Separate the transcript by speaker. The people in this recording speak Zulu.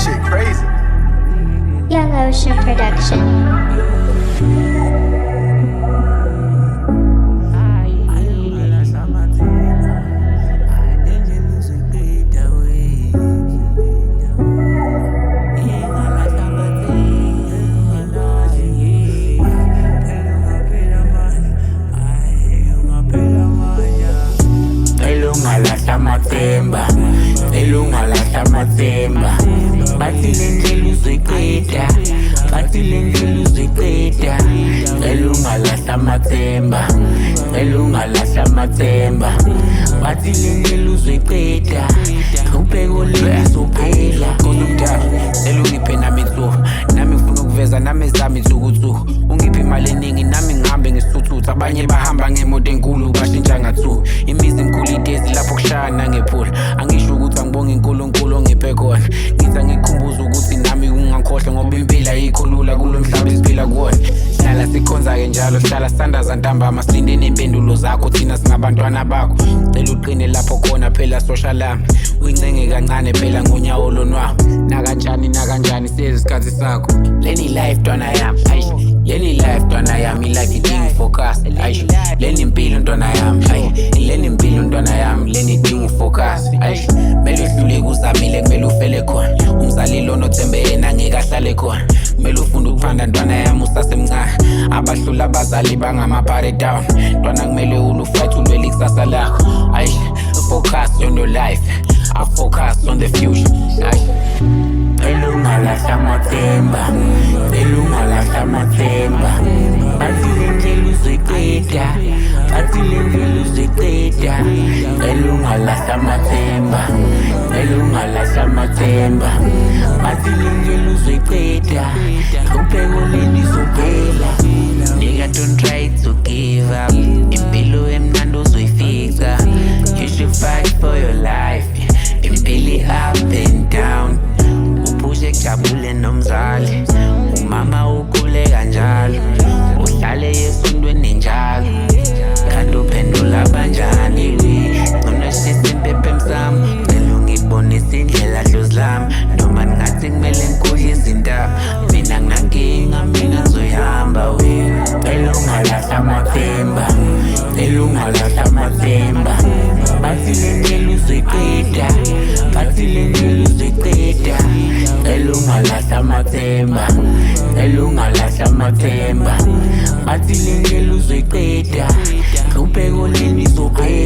Speaker 1: shit crazy.
Speaker 2: Young Ocean Production.
Speaker 3: Mathemba elunga lahla mathemba bathi lendlela uzoyiqeda bathi lendlela uzoyiqeda elunga lahla mathemba elunga lahla mathemba bathi lendlela uzoyiqeda ubheko lizophela kodwa elungiphe nami insuku nami ngifuna ukuveza nami ezami izukuthu ungiphe imali eningi nami ngihambe ngesithuthuthi abanye bahamba ngemoto enkulu bashintsha ngathu imizi imkhulu idezi lapho kushana ngephula angisho ukuthi angibonge uNkulunkulu ongiphe khona ngithi ngikhumbuza ukuthi nami ungangikhohle ngoba impilo ayikhulula kulo mhlaba esiphila kuwona hlala sikhonza-ke njalo hlala sitandaza ntambama silinde nempendulo zakho thina singabantwana bakho cela uqine lapho khona phela social lami uyincenge kancane phela ngonyawo lonwabo nakanjani seyisikhathi sakho leni life ntwana yami leni life ntwana yami life idinga focus leni impilo ntwana yami leni impilo ntwana yami leni idinga focus mele uhlule kuzamile kumele ufele khona umzali lona othembe yena ngeke ahlale khona kumele ufunde ukuphanda ntwana yami usasemncane abahlula abazali bangamapare down ntwana kumele ulufight ulwele ikusasa lakho focus on your life I focus on the future elunga lahla mathemba elunga lahla mathemba bathi lendlela uzoyiqeda bathi lendlela uzoyiqeda elunga lahla mathemba elunga lahla mathemba bathi lendlela uzoyiqeda ubheko lizophela nigga don't try to give up impilo emnandi uzoyifica you should fight for your life impilo up and down upushe kujabule nomzali umama ukhule kanjalo uhlale esondweni njalo kanti uphendula banjani ngcono shisa impepho emsamo cela ungibonise indlela dlozlami noma ngathi kumele ngikudle izintaba mina nginankinga mina ngizoyihamba elunga lahla mathemba elunga lahla mathemba bathi lendlela uzoyiqeda bathi lendlela uzoyiqeda elunga lahla mathemba elunga lahla mathemba bathi lendlela uzoyiqeda ubheko lizophela